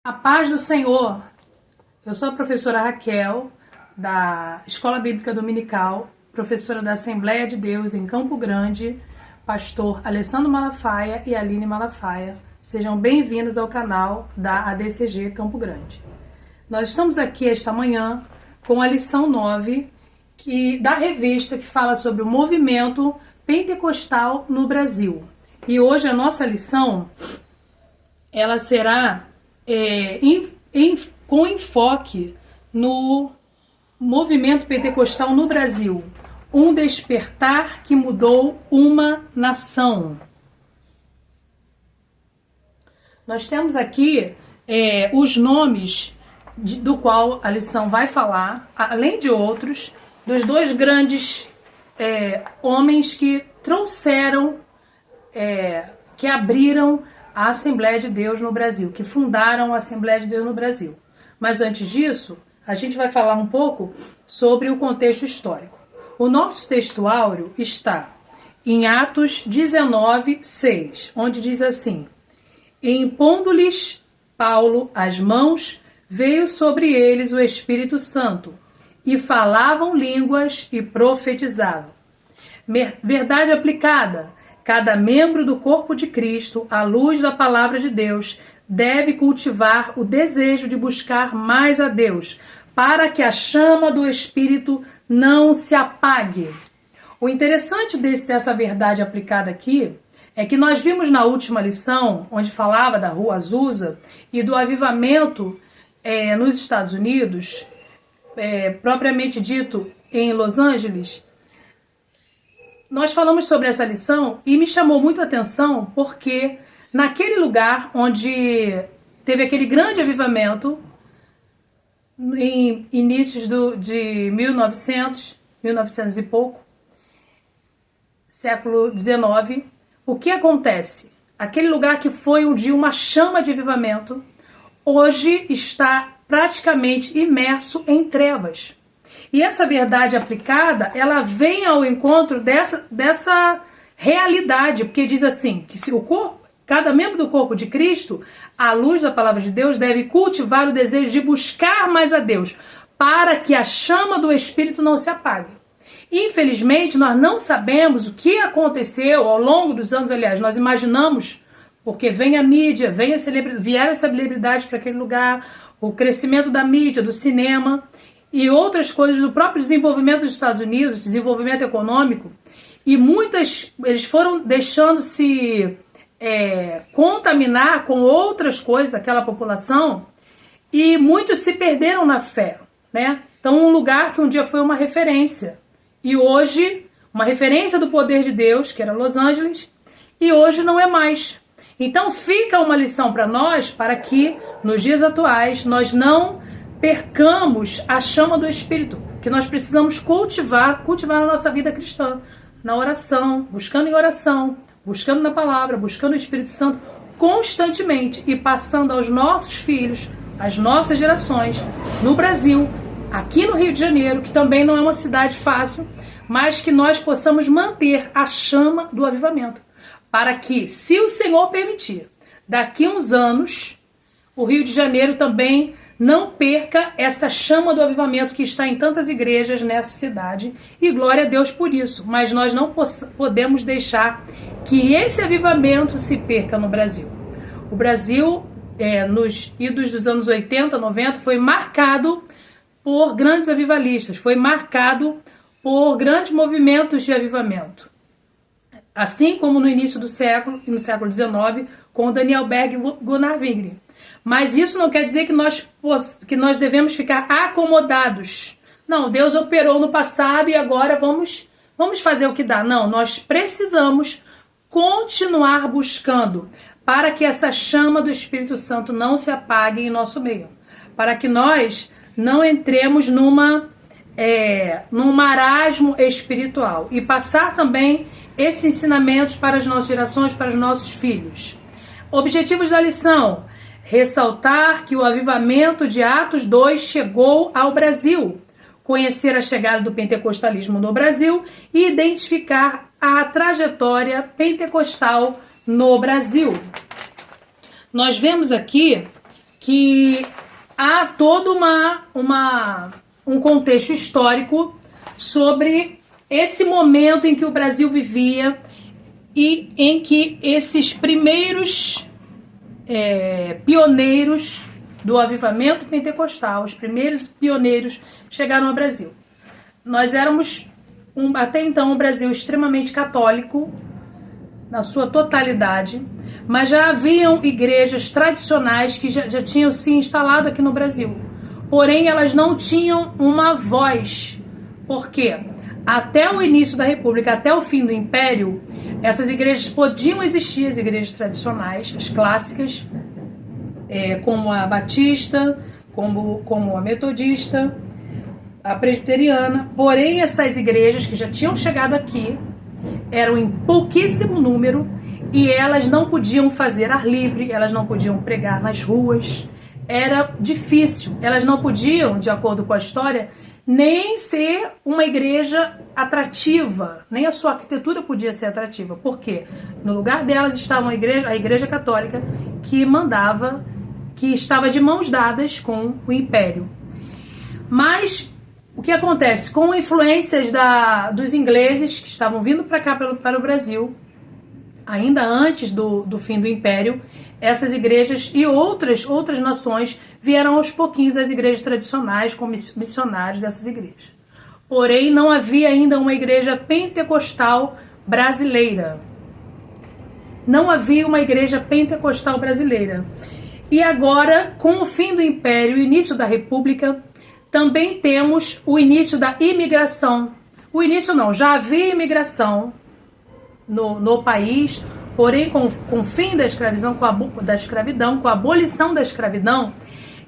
A paz do Senhor. Eu sou a professora Raquel, da Escola Bíblica Dominical, professora da Assembleia de Deus em Campo Grande, pastor Alessandro Malafaia e Aline Malafaia. Sejam bem-vindos ao canal da ADCG Campo Grande. Nós estamos aqui esta manhã com a lição 9 da revista que fala sobre o movimento pentecostal no Brasil. E hoje a nossa lição ela será com enfoque no movimento pentecostal no Brasil, um despertar que mudou uma nação. Nós temos aqui os nomes do qual a lição vai falar, além de outros, dos dois grandes homens que trouxeram, que abriram a Assembleia de Deus no Brasil, que fundaram a Assembleia de Deus no Brasil. Mas antes disso, a gente vai falar um pouco sobre o contexto histórico. O nosso texto áureo está em Atos 19, 6, onde diz assim: "E impondo-lhes Paulo as mãos, veio sobre eles o Espírito Santo, e falavam línguas e profetizavam." Verdade aplicada: cada membro do corpo de Cristo, à luz da palavra de Deus, deve cultivar o desejo de buscar mais a Deus, para que a chama do Espírito não se apague. O interessante dessa verdade aplicada aqui é que nós vimos na última lição, onde falava da Rua Azusa e do avivamento nos Estados Unidos, propriamente dito em Los Angeles. Nós falamos sobre essa lição e me chamou muito a atenção porque naquele lugar onde teve aquele grande avivamento, em inícios de 1900 e pouco, século XIX, o que acontece? Aquele lugar que foi um dia uma chama de avivamento, hoje está praticamente imerso em trevas. E essa verdade aplicada, ela vem ao encontro dessa realidade, porque diz assim, que se cada membro do corpo de Cristo, à luz da palavra de Deus, deve cultivar o desejo de buscar mais a Deus, para que a chama do Espírito não se apague. Infelizmente, nós não sabemos o que aconteceu ao longo dos anos, aliás, nós imaginamos, porque vem a mídia, vieram as celebridades para aquele lugar, o crescimento da mídia, do cinema e outras coisas do próprio desenvolvimento dos Estados Unidos, desenvolvimento econômico, e eles foram deixando-se contaminar com outras coisas, aquela população, e muitos se perderam na fé, né? Então, um lugar que um dia foi uma referência, e hoje, uma referência do poder de Deus, que era Los Angeles, e hoje não é mais. Então, fica uma lição para nós, para que, nos dias atuais, nós não percamos a chama do Espírito, que nós precisamos cultivar na nossa vida cristã, na oração, buscando em oração, buscando na palavra, buscando o Espírito Santo constantemente e passando aos nossos filhos, às nossas gerações, no Brasil, aqui no Rio de Janeiro, que também não é uma cidade fácil, mas que nós possamos manter a chama do avivamento, para que, se o Senhor permitir, daqui a uns anos, o Rio de Janeiro também não perca essa chama do avivamento que está em tantas igrejas nessa cidade, e glória a Deus por isso, mas nós não podemos deixar que esse avivamento se perca no Brasil. O Brasil, nos idos dos anos 80, 90, foi marcado por grandes avivalistas, foi marcado por grandes movimentos de avivamento. Assim como no início do século, e no século XIX, com Daniel Berg e Gunnar Wingren. Mas isso não quer dizer que nós devemos ficar acomodados. Não, Deus operou no passado e agora vamos fazer o que dá. Não, nós precisamos continuar buscando para que essa chama do Espírito Santo não se apague em nosso meio. Para que nós não entremos num marasmo espiritual. E passar também esses ensinamentos para as nossas gerações, para os nossos filhos. Objetivos da lição: ressaltar que o avivamento de Atos 2 chegou ao Brasil, conhecer a chegada do pentecostalismo no Brasil e identificar a trajetória pentecostal no Brasil. Nós vemos aqui que há todo um contexto histórico sobre esse momento em que o Brasil vivia e em que esses primeiros pioneiros do avivamento pentecostal, os primeiros pioneiros chegaram ao Brasil. Nós éramos, até então, um Brasil extremamente católico, na sua totalidade, mas já haviam igrejas tradicionais que já tinham se instalado aqui no Brasil. Porém, elas não tinham uma voz. Por quê? Até o início da República, até o fim do Império, essas igrejas podiam existir, as igrejas tradicionais, as clássicas, como a Batista, como a Metodista, a Presbiteriana. Porém, essas igrejas que já tinham chegado aqui eram em pouquíssimo número e elas não podiam fazer ar livre, elas não podiam pregar nas ruas, era difícil. Elas não podiam, de acordo com a história, nem ser uma igreja atrativa, nem a sua arquitetura podia ser atrativa. Por quê? No lugar delas estava a igreja católica que mandava, que estava de mãos dadas com o Império. Mas o que acontece? Com influências dos ingleses que estavam vindo para cá, para o Brasil, ainda antes do fim do Império, essas igrejas e outras nações vieram aos pouquinhos às igrejas tradicionais como missionários dessas igrejas. Porém, não havia ainda uma igreja pentecostal brasileira. Não havia uma igreja pentecostal brasileira. E agora, com o fim do Império e o início da República, também temos o início da imigração. O início não, já havia imigração no país, porém com o fim da escravidão, com a abolição da escravidão,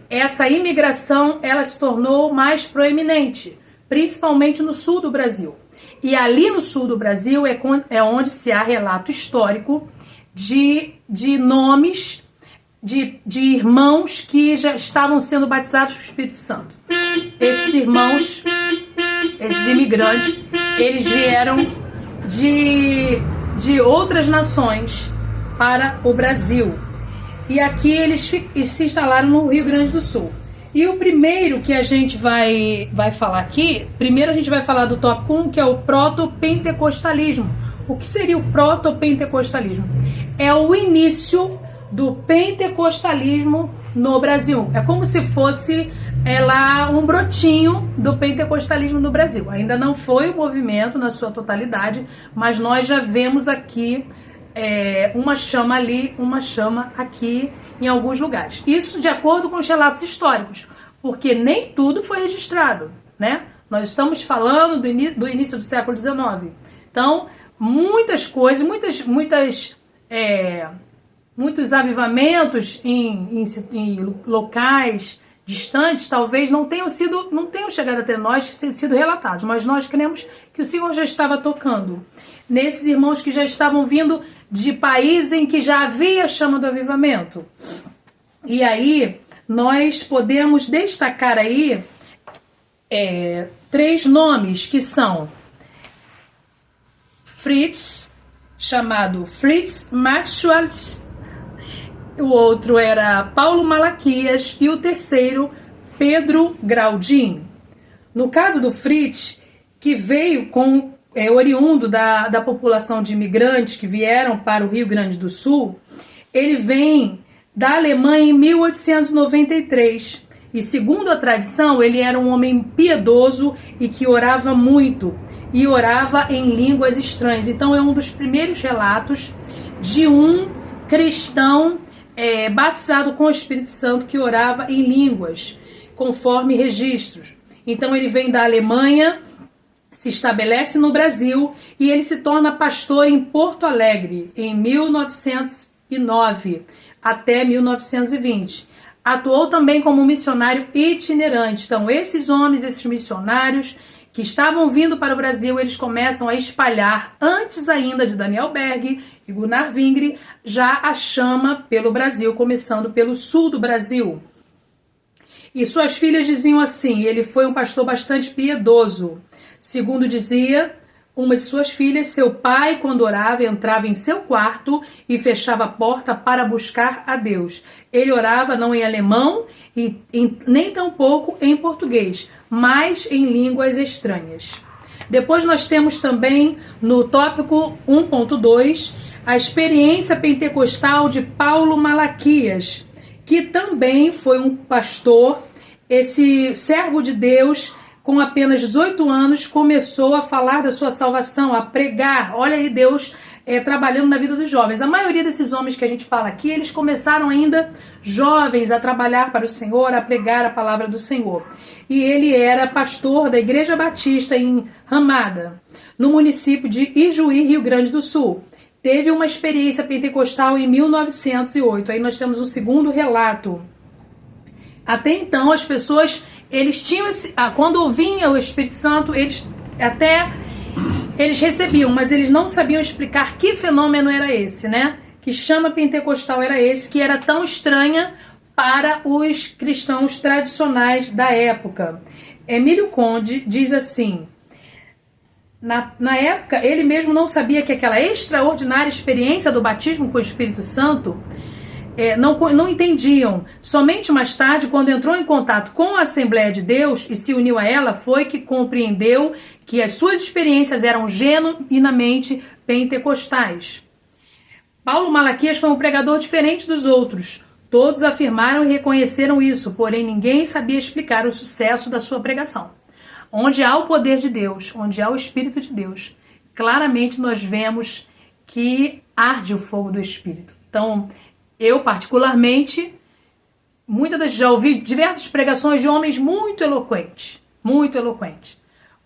essa imigração ela se tornou mais proeminente, principalmente no sul do Brasil. E ali no sul do Brasil é onde se há relato histórico de nomes de irmãos que já estavam sendo batizados com o Espírito Santo. Esses irmãos, esses imigrantes, eles vieram de outras nações para o Brasil. E aqui eles se instalaram no Rio Grande do Sul. E o primeiro que a gente vai falar aqui, primeiro a gente vai falar do tópico 1, que é o protopentecostalismo. O que seria o protopentecostalismo? É o início do pentecostalismo no Brasil. É como se fosse lá um brotinho do pentecostalismo no Brasil. Ainda não foi o movimento na sua totalidade, mas nós já vemos aqui uma chama ali, uma chama aqui em alguns lugares. Isso de acordo com os relatos históricos, porque nem tudo foi registrado, né? Nós estamos falando do início do século XIX. Então, muitas coisas, muitos avivamentos em locais distantes, talvez não tenham chegado até nós, sido relatados, mas nós cremos que o Senhor já estava tocando nesses irmãos que já estavam vindo de países em que já havia chama do avivamento. E aí, nós podemos destacar aí 3 nomes que são chamado Fritz Maxwell, o outro era Paulo Malaquias e o terceiro Pedro Graudin. No caso do Fritz, que veio oriundo da população de imigrantes que vieram para o Rio Grande do Sul, ele vem da Alemanha em 1893 e, segundo a tradição, ele era um homem piedoso e que orava muito e orava em línguas estranhas. Então é um dos primeiros relatos de um cristão batizado com o Espírito Santo que orava em línguas, conforme registros. Então ele vem da Alemanha, se estabelece no Brasil e ele se torna pastor em Porto Alegre em 1909 até 1920. Atuou também como missionário itinerante. Então esses homens, esses missionários que estavam vindo para o Brasil, eles começam a espalhar, antes ainda de Daniel Berg e Gunnar Wingre, já a chama pelo Brasil, começando pelo sul do Brasil. E suas filhas diziam assim: ele foi um pastor bastante piedoso. Segundo dizia uma de suas filhas, seu pai, quando orava, entrava em seu quarto e fechava a porta para buscar a Deus. Ele orava não em alemão e nem tampouco em português, mas em línguas estranhas. Depois nós temos também no tópico 1.2 a experiência pentecostal de Paulo Malaquias, que também foi um pastor. Esse servo de Deus, com apenas 18 anos, começou a falar da sua salvação, a pregar. Olha aí Deus trabalhando na vida dos jovens. A maioria desses homens que a gente fala aqui, eles começaram ainda jovens a trabalhar para o Senhor, a pregar a palavra do Senhor. E ele era pastor da Igreja Batista em Ramada, no município de Ijuí, Rio Grande do Sul. Teve uma experiência pentecostal em 1908. Aí nós temos um segundo relato. Até então as pessoas, eles tinham quando vinha o Espírito Santo, eles recebiam, mas eles não sabiam explicar que fenômeno era esse, né? Que chama pentecostal era esse, que era tão estranha para os cristãos tradicionais da época. Emílio Conde diz assim: na época ele mesmo não sabia que aquela extraordinária experiência do batismo com o Espírito Santo não entendiam. Somente mais tarde, quando entrou em contato com a Assembleia de Deus e se uniu a ela, foi que compreendeu que as suas experiências eram genuinamente pentecostais. Paulo Malaquias foi um pregador diferente dos outros. Todos afirmaram e reconheceram isso, porém ninguém sabia explicar o sucesso da sua pregação. Onde há o poder de Deus, onde há o Espírito de Deus, claramente nós vemos que arde o fogo do Espírito. Então, eu particularmente, já ouvi diversas pregações de homens muito eloquentes,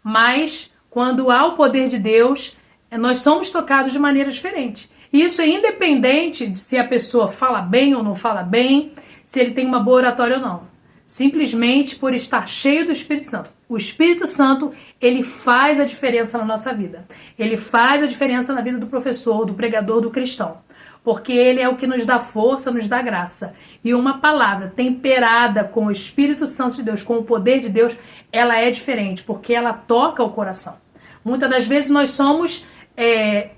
mas quando há o poder de Deus, nós somos tocados de maneira diferente. Isso é independente de se a pessoa fala bem ou não fala bem, se ele tem uma boa oratória ou não. Simplesmente por estar cheio do Espírito Santo. O Espírito Santo, ele faz a diferença na nossa vida. Ele faz a diferença na vida do professor, do pregador, do cristão. Porque ele é o que nos dá força, nos dá graça. E uma palavra temperada com o Espírito Santo de Deus, com o poder de Deus, ela é diferente, porque ela toca o coração. Muitas das vezes nós somos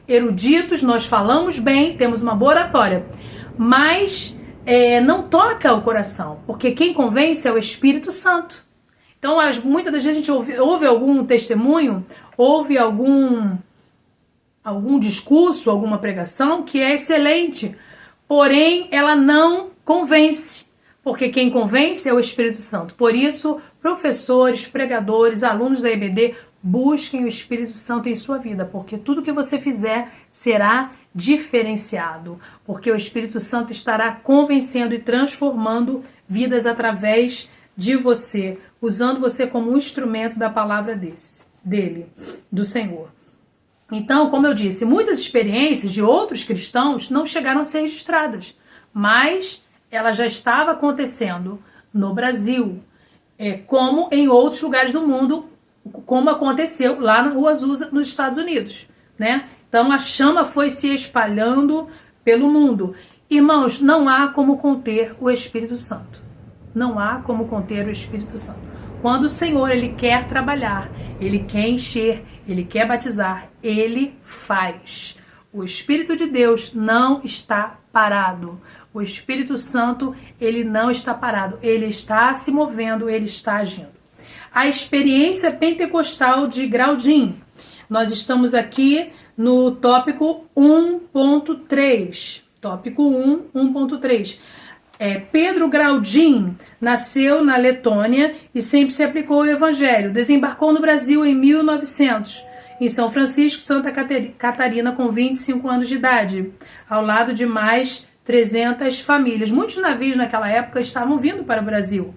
eruditos, nós falamos bem, temos uma boa oratória, mas não toca o coração, porque quem convence é o Espírito Santo. Então, muitas das vezes a gente ouve algum testemunho, ouve algum discurso, alguma pregação que é excelente, porém ela não convence, porque quem convence é o Espírito Santo. Por isso, professores, pregadores, alunos da EBD, busquem o Espírito Santo em sua vida, porque tudo que você fizer será diferenciado, porque o Espírito Santo estará convencendo e transformando vidas através de você, usando você como um instrumento da palavra dele, do Senhor. Então, como eu disse, muitas experiências de outros cristãos não chegaram a ser registradas, mas ela já estava acontecendo no Brasil, como em outros lugares do mundo, como aconteceu lá na Rua Azusa, nos Estados Unidos, né? Então a chama foi se espalhando pelo mundo. Irmãos, não há como conter o Espírito Santo. Não há como conter o Espírito Santo. Quando o Senhor, ele quer trabalhar, ele quer encher, ele quer batizar, ele faz. O Espírito de Deus não está parado. O Espírito Santo, ele não está parado. Ele está se movendo, ele está agindo. A experiência pentecostal de Graudin. Nós estamos aqui no tópico 1.3. Tópico 1.3. Pedro Graudin nasceu na Letônia e sempre se aplicou ao Evangelho. Desembarcou no Brasil em 1900, em São Francisco, Santa Catarina, com 25 anos de idade, ao lado de mais 300 famílias. Muitos navios naquela época estavam vindo para o Brasil,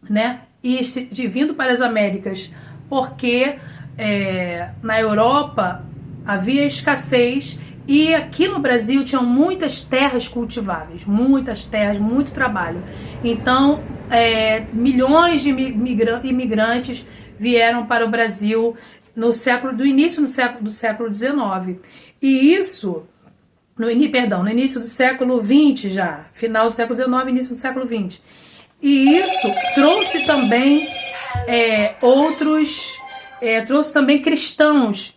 né? E vindo para as Américas, porque na Europa havia escassez e aqui no Brasil tinham muitas terras cultiváveis, muitas terras, muito trabalho. Então, milhões de imigrantes vieram para o Brasil no início do século XIX. E isso, no início do século XX já, final do século XIX, início do século XX. E isso trouxe também outros trouxe também cristãos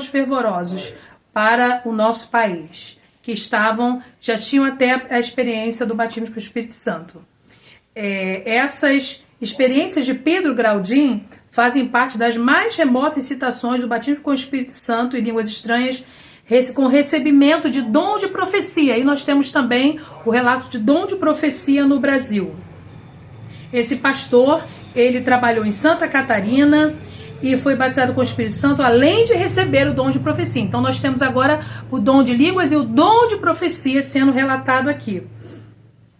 fervorosos para o nosso país, que já tinham até a experiência do batismo com o Espírito Santo. Essas experiências de Pedro Graudin fazem parte das mais remotas citações do batismo com o Espírito Santo e línguas estranhas, com recebimento de dom de profecia. E nós temos também o relato de dom de profecia no Brasil. Esse pastor, ele trabalhou em Santa Catarina e foi batizado com o Espírito Santo, além de receber o dom de profecia. Então nós temos agora o dom de línguas e o dom de profecia sendo relatado aqui.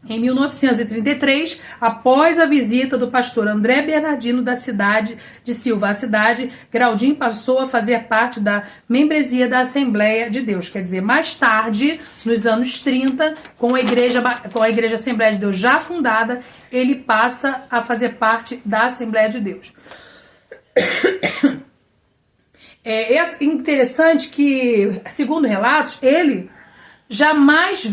Em 1933, após a visita do pastor André Bernardino da cidade de Silva à cidade, Graudin passou a fazer parte da membresia da Assembleia de Deus. Quer dizer, mais tarde, nos anos 30, com a Igreja Assembleia de Deus já fundada, ele passa a fazer parte da Assembleia de Deus. É interessante que, segundo relatos, ele jamais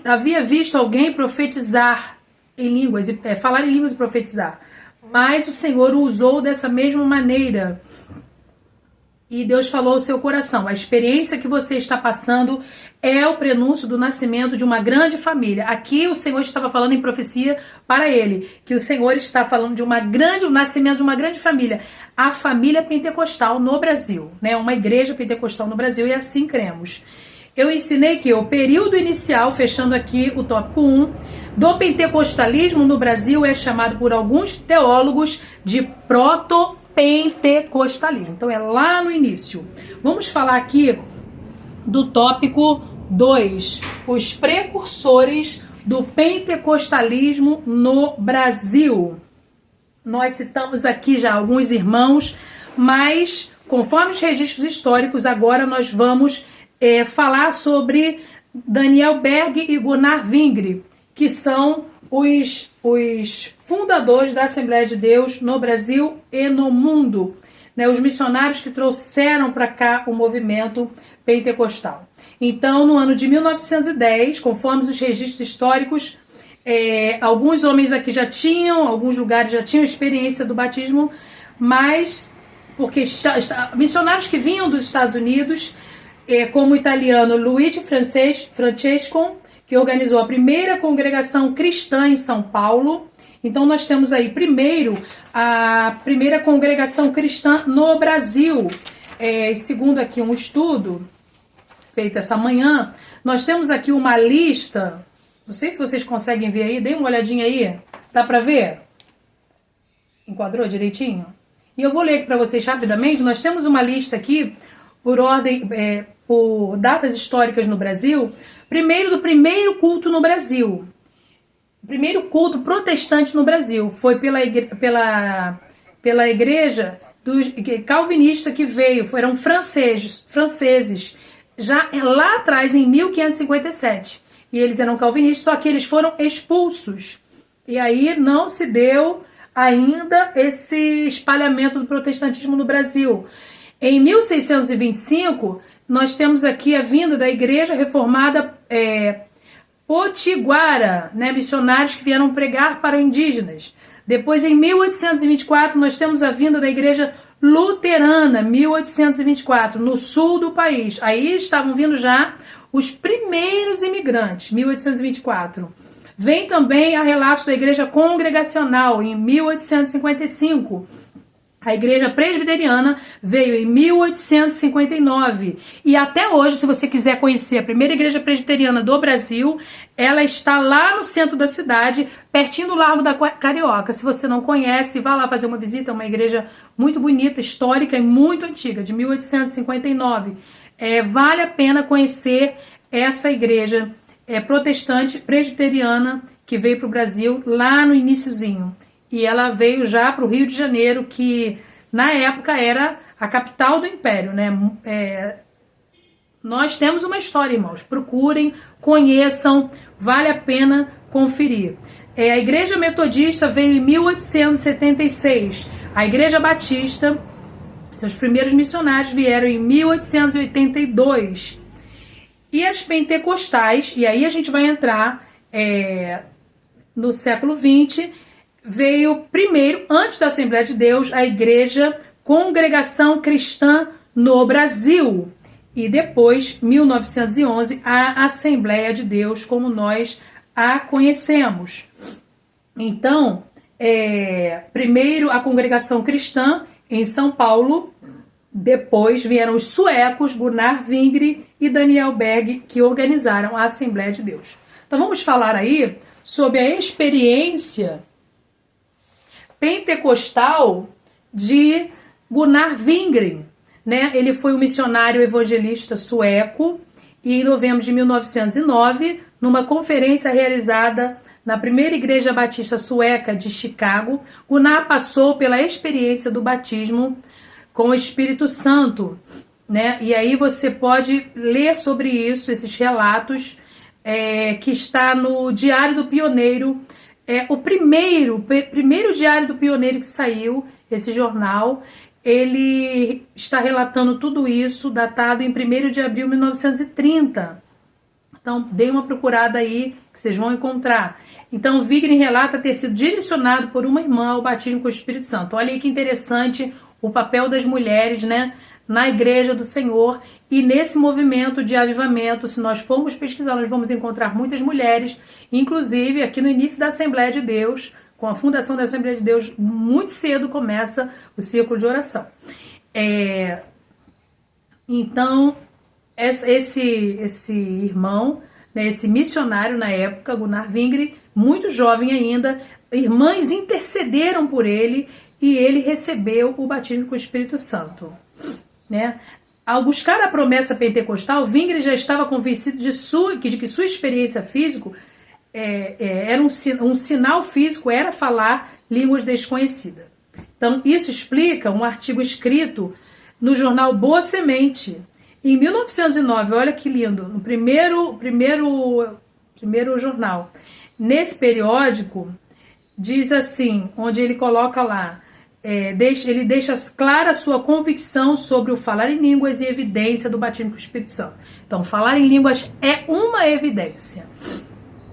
havia visto alguém profetizar em línguas, falar em línguas e profetizar. Mas o Senhor o usou dessa mesma maneira. E Deus falou ao seu coração: a experiência que você está passando é o prenúncio do nascimento de uma grande família. Aqui o Senhor estava falando em profecia para ele, que o Senhor está falando de o nascimento de uma grande família. A família pentecostal no Brasil, né? Uma igreja pentecostal no Brasil, e assim cremos. Eu ensinei que o período inicial, fechando aqui o tópico 1, do pentecostalismo no Brasil é chamado por alguns teólogos de proto-pentecostalismo. Então é lá no início. Vamos falar aqui do tópico 2, os precursores do pentecostalismo no Brasil. Nós citamos aqui já alguns irmãos, mas conforme os registros históricos, agora nós vamos falar sobre Daniel Berg e Gunnar Vingre, que são os fundadores da Assembleia de Deus no Brasil e no mundo, né, os missionários que trouxeram para cá o movimento pentecostal. Então, no ano de 1910, conforme os registros históricos, alguns homens aqui alguns lugares já tinham experiência do batismo, mas porque missionários que vinham dos Estados Unidos, como o italiano Luigi Francesco, que organizou a primeira congregação cristã em São Paulo. Então nós temos aí primeiro a primeira congregação cristã no Brasil. Segundo aqui um estudo feito essa manhã, nós temos aqui uma lista, não sei se vocês conseguem ver aí, dê uma olhadinha aí, dá para ver? Enquadrou direitinho? E eu vou ler aqui para vocês rapidamente. Nós temos uma lista aqui por ordem, por datas históricas no Brasil, do primeiro culto no Brasil. O primeiro culto protestante no Brasil foi pela igreja calvinista que veio, eram franceses, já lá atrás, em 1557. E eles eram calvinistas, só que eles foram expulsos. E aí não se deu ainda esse espalhamento do protestantismo no Brasil. Em 1625, nós temos aqui a vinda da Igreja Reformada Potiguara, né, missionários que vieram pregar para indígenas. Depois, em 1824, nós temos a vinda da Igreja Luterana, 1824, no sul do país. Aí estavam vindo já os primeiros imigrantes, 1824. Vem também a relatos da Igreja Congregacional, em 1855. A Igreja Presbiteriana veio em 1859. E até hoje, se você quiser conhecer a primeira Igreja Presbiteriana do Brasil, ela está lá no centro da cidade, pertinho do Largo da Carioca. Se você não conhece, vá lá fazer uma visita. É uma igreja muito bonita, histórica e muito antiga, de 1859. Vale a pena conhecer essa igreja protestante presbiteriana que veio para o Brasil lá no iniciozinho. E ela veio já para o Rio de Janeiro, que na época era a capital do Império, né? Nós temos uma história, irmãos. Procurem, conheçam, vale a pena conferir. A Igreja Metodista veio em 1876. A Igreja Batista, seus primeiros missionários vieram em 1882. E as pentecostais, e aí a gente vai entrar no século XX, veio primeiro, antes da Assembleia de Deus, a Igreja Congregação Cristã no Brasil. E depois, 1911, a Assembleia de Deus, como nós a conhecemos. Então, primeiro a Congregação Cristã em São Paulo, depois vieram os suecos, Gunnar Wingre e Daniel Berg, que organizaram a Assembleia de Deus. Então vamos falar aí sobre a experiência pentecostal de Gunnar Wingre, né? Ele foi um missionário evangelista sueco e em novembro de 1909, numa conferência realizada na primeira igreja batista sueca de Chicago, Gunnar passou pela experiência do batismo com o Espírito Santo, né? E aí você pode ler sobre isso, esses relatos, que está no Diário do Pioneiro, o primeiro Diário do Pioneiro que saiu, esse jornal. Ele está relatando tudo isso, datado em 1º de abril de 1930. Então, dê uma procurada aí, que vocês vão encontrar. Então, Wingre relata ter sido direcionado por uma irmã ao batismo com o Espírito Santo. Olha aí que interessante o papel das mulheres, né, na Igreja do Senhor e nesse movimento de avivamento. Se nós formos pesquisar, nós vamos encontrar muitas mulheres, inclusive aqui no início da Assembleia de Deus. Com a fundação da Assembleia de Deus, muito cedo começa o círculo de oração. Então, esse irmão, né, esse missionário na época, Gunnar Wingre, muito jovem ainda, irmãs intercederam por ele e ele recebeu o batismo com o Espírito Santo, né? Ao buscar a promessa pentecostal, Wingre já estava convencido de que sua experiência física era um sinal físico, era falar línguas desconhecidas. Então, isso explica um artigo escrito no jornal Boa Semente, em 1909, olha que lindo, no primeiro jornal. Nesse periódico, diz assim, onde ele coloca lá, ele deixa clara sua convicção sobre o falar em línguas e evidência do batismo com o Espírito Santo. Então, falar em línguas é uma evidência.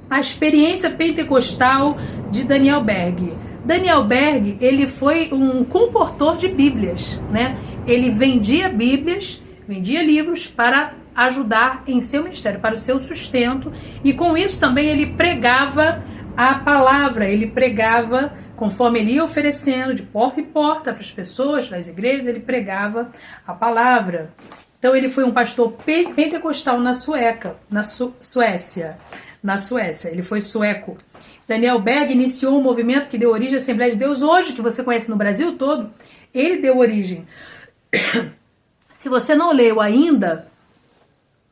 A experiência pentecostal de Daniel Berg. Daniel Berg, ele foi um comportor de Bíblias, né? Ele vendia Bíblias, vendia livros para ajudar em seu ministério, para o seu sustento, e com isso também ele pregava a palavra, ele pregava, conforme ele ia oferecendo de porta em porta para as pessoas das igrejas, ele pregava a palavra. Então ele foi um pastor pentecostal na Suécia, ele foi sueco. Daniel Berg iniciou um movimento que deu origem à Assembleia de Deus hoje, que você conhece no Brasil todo, ele deu origem. Se você não leu ainda,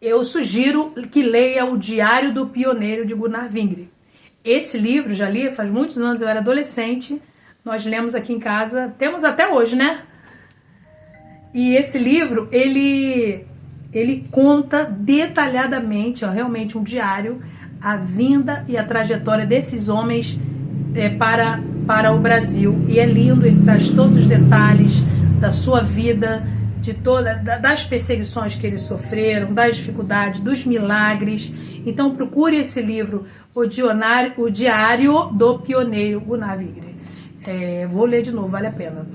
eu sugiro que leia o Diário do Pioneiro de Gunnar Wingre. Esse livro, já li faz muitos anos, eu era adolescente, nós lemos aqui em casa, temos até hoje, né? E esse livro, ele conta detalhadamente, realmente um diário, a vinda e a trajetória desses homens para o Brasil. E é lindo, ele traz todos os detalhes da sua vida, das perseguições que eles sofreram, das dificuldades, dos milagres. Então procure esse livro, o Diário do Pioneiro Gunnar Wingre. Vou ler de novo, vale a pena.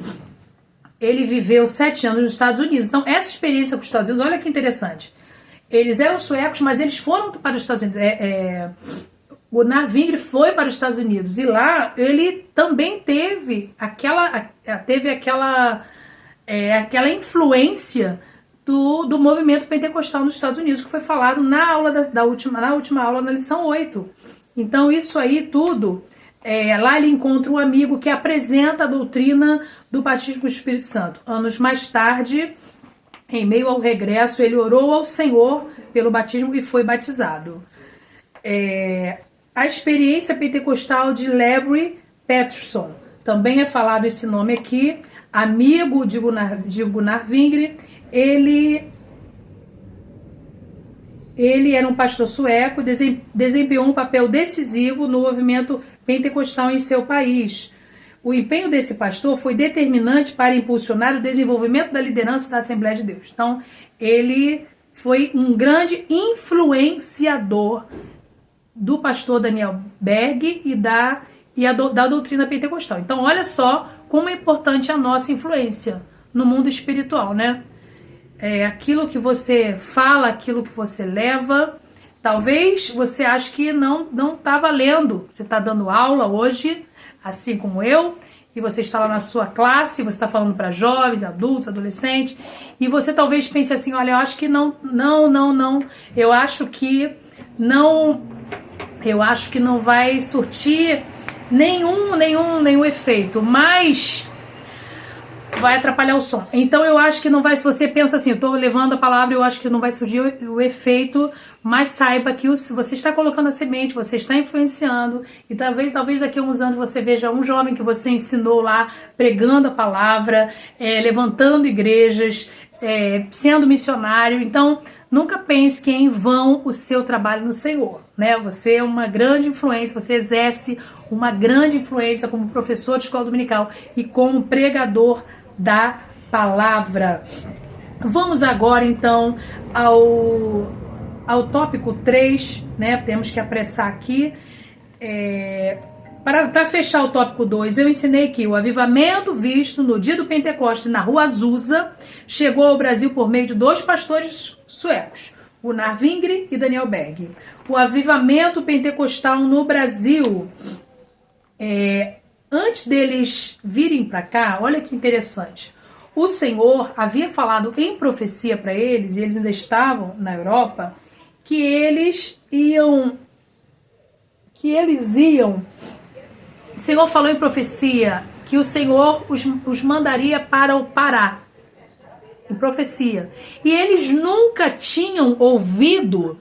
Ele viveu 7 anos nos Estados Unidos. Então essa experiência com os Estados Unidos, olha que interessante. Eles eram suecos, mas eles foram para os Estados Unidos. Gunnar Wingre foi para os Estados Unidos e lá ele também teve aquela influência do movimento pentecostal nos Estados Unidos, que foi falado na aula na última aula, na lição 8. Então isso aí tudo, lá ele encontra um amigo que apresenta a doutrina do batismo com o Espírito Santo. Anos mais tarde, em meio ao regresso, ele orou ao Senhor pelo batismo e foi batizado. A experiência pentecostal de Larry Peterson, também é falado esse nome aqui, amigo de Gunnar Wingre. Ele era um pastor sueco, desempenhou um papel decisivo no movimento pentecostal em seu país. O empenho desse pastor foi determinante para impulsionar o desenvolvimento da liderança da Assembleia de Deus. Então, ele foi um grande influenciador do pastor Daniel Berg e da doutrina pentecostal. Então, olha só como é importante a nossa influência no mundo espiritual, né? Aquilo que você fala, aquilo que você leva. Talvez você ache que não está valendo. Você está dando aula hoje, assim como eu, e você está lá na sua classe, você está falando para jovens, adultos, adolescentes, e você talvez pense assim, olha, eu acho que não, eu acho que não vai surtir nenhum efeito, mas vai atrapalhar o som. Então eu acho que não vai, se você pensa assim, eu estou levando a palavra, eu acho que não vai surgir o efeito, mas saiba que você está colocando a semente, você está influenciando, e talvez daqui a uns anos você veja um jovem que você ensinou lá, pregando a palavra, levantando igrejas, sendo missionário. Então nunca pense que é em vão o seu trabalho no Senhor, né? Você é uma grande influência, você exerce uma grande influência como professor de escola dominical e como pregador da palavra. Vamos agora então ao tópico 3, né? Temos que apressar aqui. Para fechar o tópico 2, eu ensinei que o avivamento visto no dia do Pentecostes na Rua Azusa chegou ao Brasil por meio de 2 pastores suecos, o Narvingre e Daniel Berg. O avivamento pentecostal no Brasil, antes deles virem para cá, olha que interessante, o Senhor havia falado em profecia para eles, e eles ainda estavam na Europa, que eles iam, o Senhor falou em profecia que o Senhor os mandaria para o Pará, em profecia, e eles nunca tinham ouvido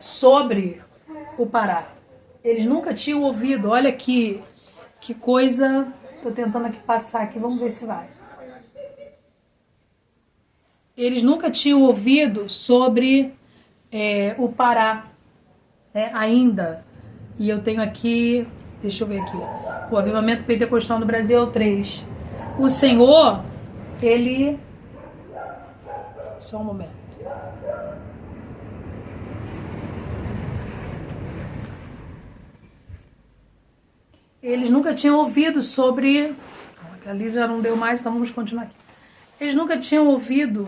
sobre o Pará. Eles nunca tinham ouvido. Olha que coisa. Estou tentando aqui passar aqui, vamos ver se vai. Eles nunca tinham ouvido sobre o Pará, né, ainda. E eu tenho aqui, deixa eu ver aqui, o avivamento pentecostal no Brasil é o 3. O Senhor, ele... Só um momento. Eles nunca tinham ouvido sobre... Ali já não deu mais, então vamos continuar aqui. Eles nunca tinham ouvido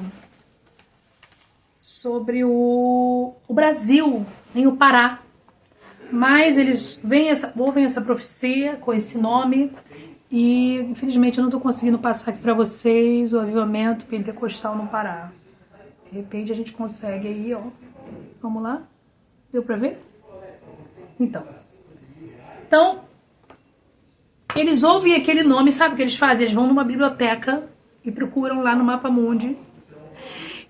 sobre o Brasil, nem o Pará. Mas eles ouvem essa profecia com esse nome e, infelizmente, eu não estou conseguindo passar aqui para vocês o avivamento pentecostal no Pará. De repente a gente consegue aí, ó. Vamos lá? Deu para ver? Então, eles ouvem aquele nome, sabe o que eles fazem? Eles vão numa biblioteca e procuram lá no Mapa Mundi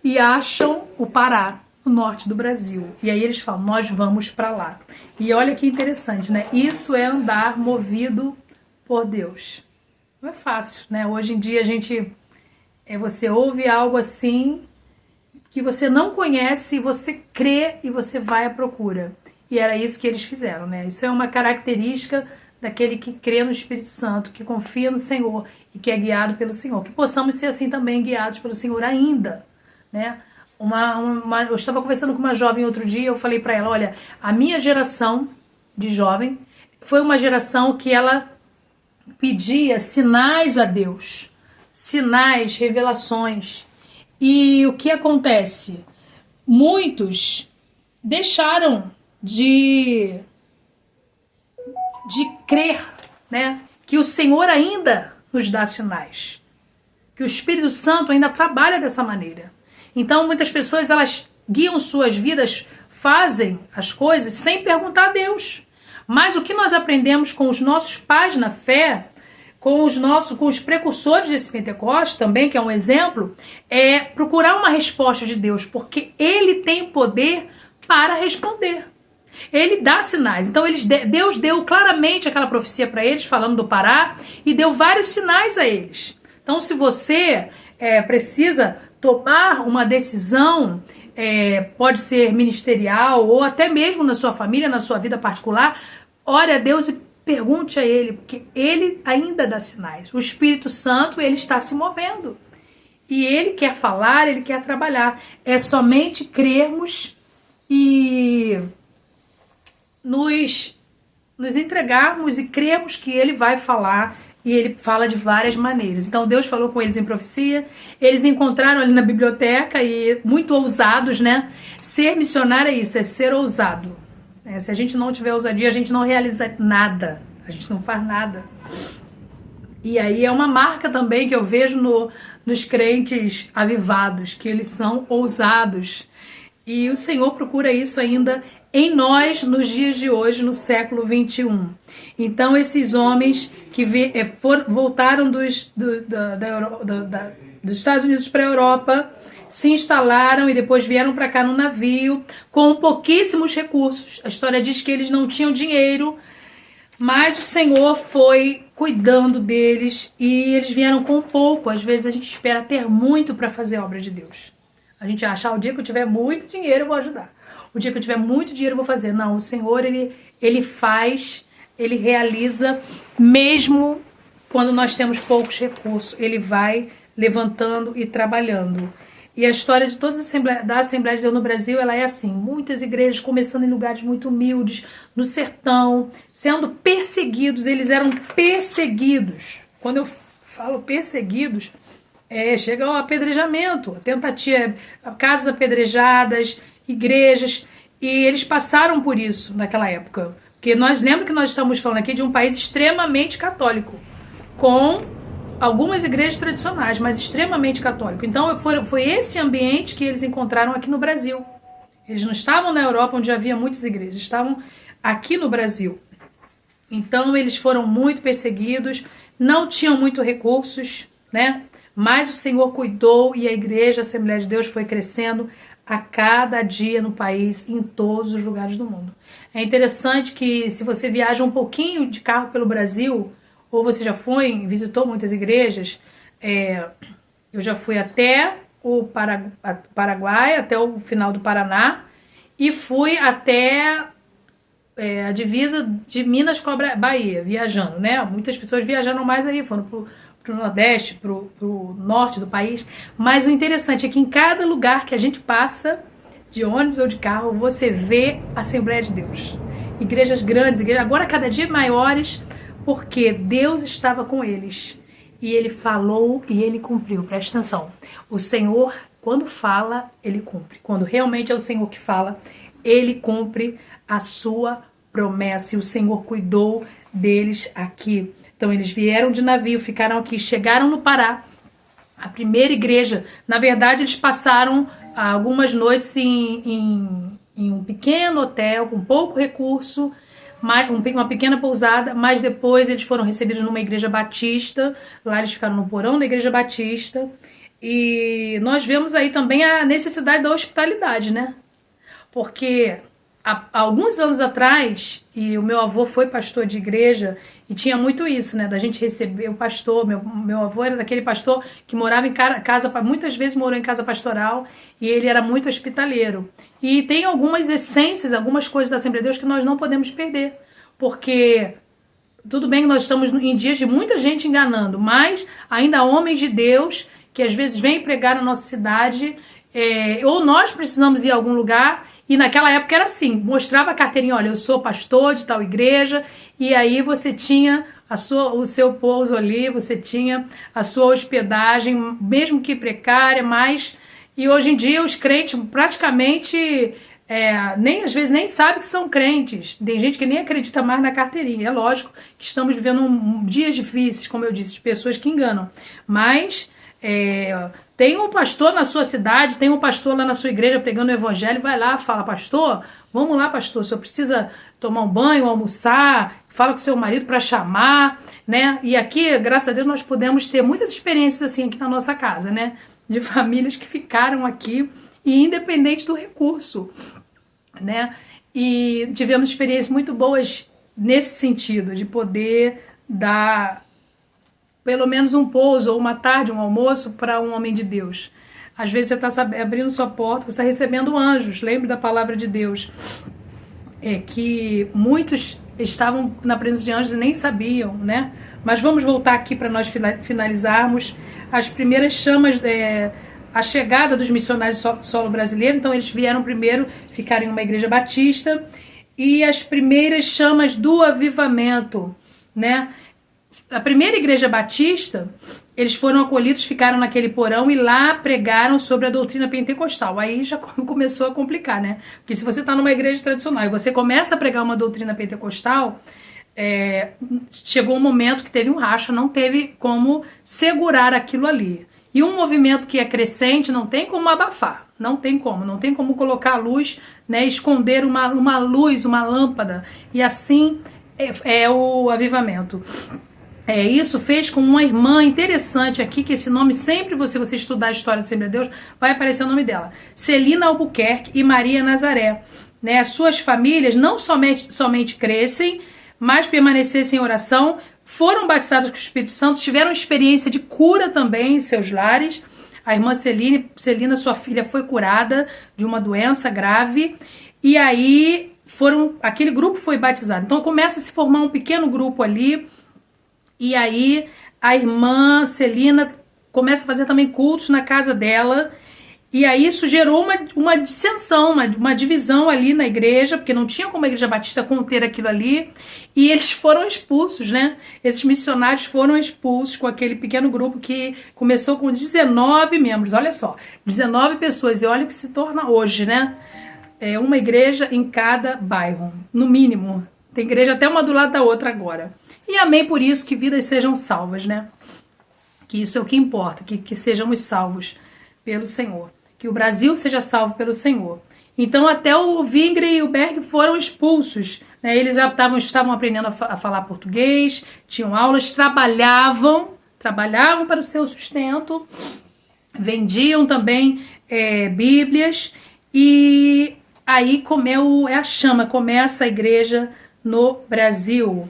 e acham o Pará, o norte do Brasil. E aí eles falam, nós vamos para lá. E olha que interessante, né? Isso é andar movido por Deus. Não é fácil, né? Hoje em dia você ouve algo assim que você não conhece, você crê e você vai à procura. E era isso que eles fizeram, né? Isso é uma característica daquele que crê no Espírito Santo, que confia no Senhor e que é guiado pelo Senhor. Que possamos ser assim também guiados pelo Senhor ainda, né? Eu estava conversando com uma jovem outro dia, eu falei para ela, olha, a minha geração de jovem foi uma geração que ela pedia sinais a Deus, sinais, revelações. E o que acontece? Muitos deixaram de crer, né, que o Senhor ainda nos dá sinais, que o Espírito Santo ainda trabalha dessa maneira. Então muitas pessoas, elas guiam suas vidas, fazem as coisas sem perguntar a Deus. Mas o que nós aprendemos com os nossos pais na fé, com os precursores desse Pentecostes também, que é um exemplo, é procurar uma resposta de Deus, porque Ele tem poder para responder. Ele dá sinais. Então Deus deu claramente aquela profecia para eles, falando do Pará, e deu vários sinais a eles. Então se você precisa tomar uma decisão, pode ser ministerial, ou até mesmo na sua família, na sua vida particular, ore a Deus e pergunte a Ele, porque Ele ainda dá sinais. O Espírito Santo, Ele está se movendo. E Ele quer falar, Ele quer trabalhar. É somente crermos e nos entregarmos e cremos que ele vai falar, e ele fala de várias maneiras. Então Deus falou com eles em profecia, eles encontraram ali na biblioteca, e muito ousados, né? Ser missionário é isso, é ser ousado. Se a gente não tiver ousadia, a gente não realiza nada, a gente não faz nada. E aí é uma marca também que eu vejo nos crentes avivados, que eles são ousados. E o Senhor procura isso ainda em nós, nos dias de hoje, no século 21. Então, esses homens que voltaram dos Estados Unidos para a Europa, se instalaram e depois vieram para cá no navio, com pouquíssimos recursos. A história diz que eles não tinham dinheiro, mas o Senhor foi cuidando deles e eles vieram com pouco. Às vezes a gente espera ter muito para fazer a obra de Deus. A gente acha, o dia que eu tiver muito dinheiro eu vou ajudar. O dia que eu tiver muito dinheiro eu vou fazer. Não, o Senhor, ele faz, ele realiza, mesmo quando nós temos poucos recursos. Ele vai levantando e trabalhando. E a história de todas as da Assembleia de Deus no Brasil, ela é assim. Muitas igrejas começando em lugares muito humildes, no sertão, sendo perseguidos. Eles eram perseguidos. Quando eu falo perseguidos, chega ao apedrejamento, tentativa, casas apedrejadas, igrejas, e eles passaram por isso naquela época. Porque lembra que nós estamos falando aqui de um país extremamente católico, com algumas igrejas tradicionais, mas extremamente católico. Então foi esse ambiente que eles encontraram aqui no Brasil. Eles não estavam na Europa, onde havia muitas igrejas, estavam aqui no Brasil. Então eles foram muito perseguidos, não tinham muito recursos, né? Mas o Senhor cuidou e a igreja, a Assembleia de Deus, foi crescendo a cada dia no país, em todos os lugares do mundo. É interessante que se você viaja um pouquinho de carro pelo Brasil, ou você já visitou muitas igrejas, eu já fui até o Paraguai, até o final do Paraná, e fui até a divisa de Minas com a Bahia, viajando, né? Muitas pessoas viajaram mais aí, foram pro Nordeste, pro Norte do país. Mas o interessante é que em cada lugar que a gente passa, de ônibus ou de carro, você vê a Assembleia de Deus. Igrejas grandes, agora cada dia maiores, porque Deus estava com eles. E ele falou e ele cumpriu. Presta atenção. O Senhor, quando fala, ele cumpre. Quando realmente é o Senhor que fala, ele cumpre a sua promessa. E o Senhor cuidou deles aqui. Então eles vieram de navio, ficaram aqui, chegaram no Pará. A primeira igreja, na verdade eles passaram algumas noites em um pequeno hotel, com pouco recurso, uma pequena pousada, mas depois eles foram recebidos numa igreja batista. Lá eles ficaram no porão da igreja batista. E nós vemos aí também a necessidade da hospitalidade, né? Porque há alguns anos atrás, e o meu avô foi pastor de igreja, e tinha muito isso, né, da gente receber o pastor. Meu avô era daquele pastor que morava em casa, muitas vezes morou em casa pastoral, e ele era muito hospitaleiro. E tem algumas essências, algumas coisas da Assembleia de Deus que nós não podemos perder, porque tudo bem que nós estamos em dias de muita gente enganando, mas ainda há homens de Deus que às vezes vêm pregar na nossa cidade, ou nós precisamos ir a algum lugar. E naquela época era assim, mostrava a carteirinha, olha, eu sou pastor de tal igreja, e aí você tinha o seu pouso ali, você tinha a sua hospedagem, mesmo que precária, mas... E hoje em dia os crentes praticamente, às vezes nem sabem que são crentes. Tem gente que nem acredita mais na carteirinha. É lógico que estamos vivendo dias difíceis, como eu disse, de pessoas que enganam. Mas... tem um pastor na sua cidade, tem um pastor lá na sua igreja pregando o evangelho, vai lá, fala, pastor, vamos lá, pastor, o senhor precisa tomar um banho, almoçar, fala com o seu marido para chamar, né? E aqui, graças a Deus, nós podemos ter muitas experiências assim aqui na nossa casa, né? De famílias que ficaram aqui, e independente do recurso, né? E tivemos experiências muito boas nesse sentido, de poder dar pelo menos um pouso, ou uma tarde, um almoço para um homem de Deus. Às vezes você está abrindo sua porta, você está recebendo anjos. Lembre da palavra de Deus, que muitos estavam na presença de anjos e nem sabiam, né? Mas vamos voltar aqui para nós finalizarmos. As primeiras chamas, a chegada dos missionários solo brasileiro. Então eles vieram primeiro, ficaram em uma igreja batista, e as primeiras chamas do avivamento, né? A primeira igreja batista, eles foram acolhidos, ficaram naquele porão e lá pregaram sobre a doutrina pentecostal. Aí já começou a complicar, né? Porque se você está numa igreja tradicional e você começa a pregar uma doutrina pentecostal, chegou um momento que teve um racha, não teve como segurar aquilo ali. E um movimento que é crescente não tem como abafar, não tem como colocar a luz, né, esconder uma luz, uma lâmpada, e assim é o avivamento. Isso fez com uma irmã interessante aqui, que esse nome sempre, você estudar a história de Assembleia de Deus, vai aparecer o nome dela. Celina Albuquerque e Maria Nazaré. Né? As suas famílias não somente crescem, mas permanecessem em oração, foram batizadas com o Espírito Santo, tiveram experiência de cura também em seus lares. A irmã Celina, sua filha, foi curada de uma doença grave, e aí aquele grupo foi batizado. Então começa a se formar um pequeno grupo ali, e aí a irmã Celina começa a fazer também cultos na casa dela, e aí isso gerou uma dissensão, uma divisão ali na igreja, porque não tinha como a igreja batista conter aquilo ali, e eles foram expulsos, né? Esses missionários foram expulsos com aquele pequeno grupo que começou com 19 membros, olha só, 19 pessoas, e olha o que se torna hoje, né? Uma igreja em cada bairro, no mínimo. Tem igreja até uma do lado da outra agora. E amém por isso, que vidas sejam salvas, né? Que isso é o que importa, que sejamos salvos pelo Senhor. Que o Brasil seja salvo pelo Senhor. Então até o Wingre e o Berg foram expulsos. Né? Eles já estavam aprendendo a falar português, tinham aulas, trabalhavam para o seu sustento, vendiam também bíblias, e aí a chama, começa a igreja no Brasil.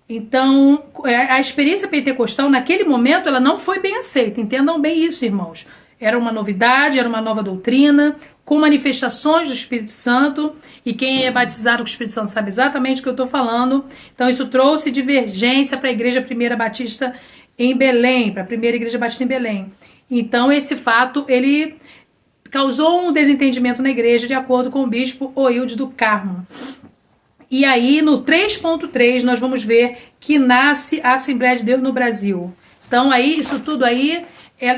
Então, a experiência pentecostal, naquele momento, ela não foi bem aceita. Entendam bem isso, irmãos. Era uma novidade, era uma nova doutrina, com manifestações do Espírito Santo, e quem é batizado com o Espírito Santo sabe exatamente o que eu estou falando. Então, isso trouxe divergência para a Igreja Primeira Batista em Belém, para a Primeira Igreja Batista em Belém. Então, esse fato, ele causou um desentendimento na igreja, de acordo com o bispo Oilde do Carmo. E aí, no 3.3, nós vamos ver que nasce a Assembleia de Deus no Brasil. Então, aí, isso tudo aí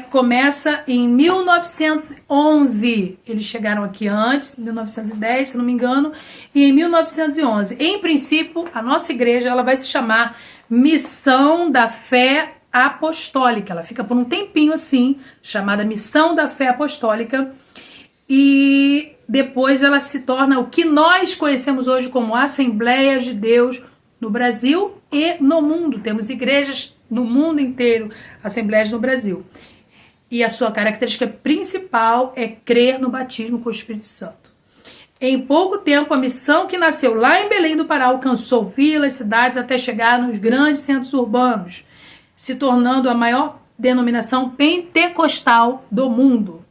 começa em 1911. Eles chegaram aqui antes, 1910, se não me engano, e em 1911. Em princípio, a nossa igreja ela vai se chamar Missão da Fé Apostólica. Ela fica por um tempinho assim, chamada Missão da Fé Apostólica, e depois ela se torna o que nós conhecemos hoje como Assembleia de Deus no Brasil e no mundo. Temos igrejas no mundo inteiro, assembleias no Brasil. E a sua característica principal é crer no batismo com o Espírito Santo. Em pouco tempo, a missão que nasceu lá em Belém do Pará alcançou vilas, cidades, até chegar nos grandes centros urbanos, se tornando a maior denominação pentecostal do mundo.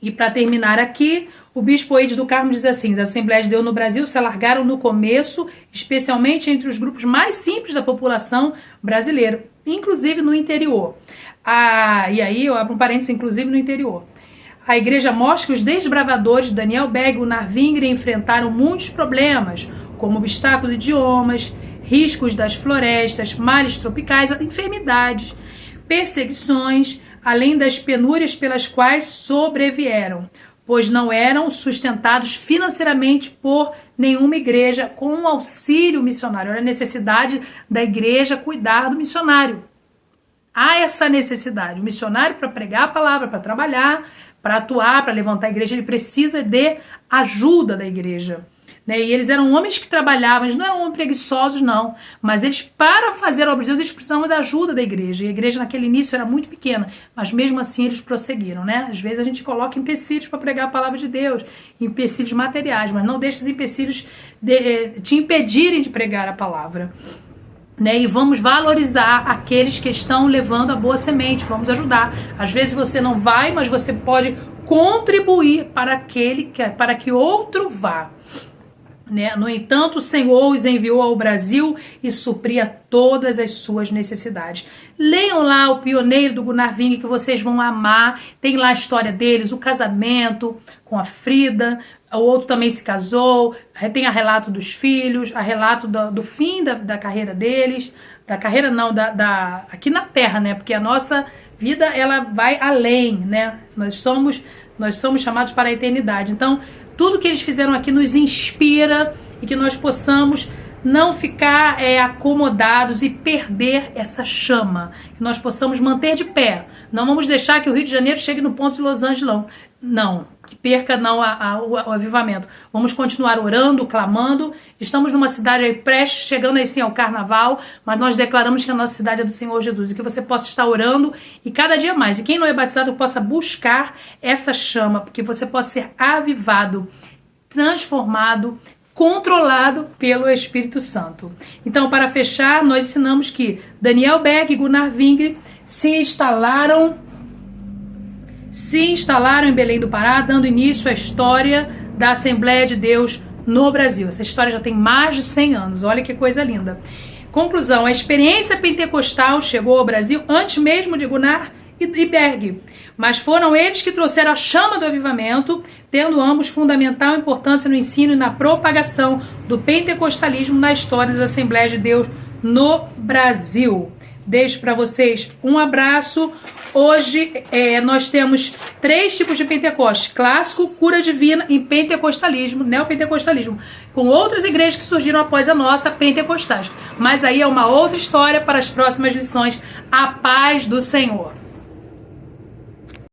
E para terminar aqui, o bispo Oide do Carmo diz assim: as Assembleias de Deus no Brasil se alargaram no começo, especialmente entre os grupos mais simples da população brasileira, inclusive no interior. E aí eu abro um parênteses, inclusive no interior. A igreja mostra que os desbravadores Daniel Berg e Gunnar Wingre enfrentaram muitos problemas, como obstáculos de idiomas, riscos das florestas, males tropicais, enfermidades, perseguições, além das penúrias pelas quais sobrevieram, pois não eram sustentados financeiramente por nenhuma igreja com um auxílio missionário. Era a necessidade da igreja cuidar do missionário. Há essa necessidade. O missionário, para pregar a palavra, para trabalhar, para atuar, para levantar a igreja, ele precisa de ajuda da igreja. Né? E eles eram homens que trabalhavam, eles não eram homens preguiçosos, não. Mas eles, para fazer a obra de Deus, eles precisavam da ajuda da igreja. E a igreja naquele início era muito pequena, mas mesmo assim eles prosseguiram. Né? Às vezes a gente coloca empecilhos para pregar a palavra de Deus, empecilhos materiais, mas não deixe esses empecilhos te impedirem de pregar a palavra. Né? E vamos valorizar aqueles que estão levando a boa semente, vamos ajudar. Às vezes você não vai, mas você pode contribuir para que outro vá. Né? No entanto, o Senhor os enviou ao Brasil e supria todas as suas necessidades. Leiam lá o Pioneiro do Gunnar Wingre, que vocês vão amar. Tem lá a história deles, o casamento com a Frida, o outro também se casou, tem a relato dos filhos, a relato do fim da carreira deles, da carreira não, aqui na Terra, né? Porque a nossa vida, ela vai além, né? Nós somos chamados para a eternidade. Então, tudo que eles fizeram aqui nos inspira e que nós possamos não ficar acomodados e perder essa chama, que nós possamos manter de pé. Não vamos deixar que o Rio de Janeiro chegue no ponto de Los Angeles, não, que perca o avivamento. Vamos continuar orando, clamando. Estamos numa cidade aí prestes, chegando aí sim ao carnaval, mas nós declaramos que a nossa cidade é do Senhor Jesus, e que você possa estar orando e cada dia mais, e quem não é batizado possa buscar essa chama, porque você possa ser avivado, transformado, controlado pelo Espírito Santo. Então, para fechar, nós ensinamos que Daniel Berg e Gunnar Wingre se instalaram em Belém do Pará, dando início à história da Assembleia de Deus no Brasil. Essa história já tem mais de 100 anos, olha que coisa linda. Conclusão, a experiência pentecostal chegou ao Brasil antes mesmo de Gunnar e Berg, mas foram eles que trouxeram a chama do avivamento, tendo ambos fundamental importância no ensino e na propagação do pentecostalismo na história das Assembleias de Deus no Brasil. Deixo para vocês um abraço. Hoje nós temos 3 tipos de Pentecoste: clássico, cura divina e pentecostalismo, neopentecostalismo, com outras igrejas que surgiram após a nossa, pentecostais. Mas aí é uma outra história para as próximas lições. A paz do Senhor.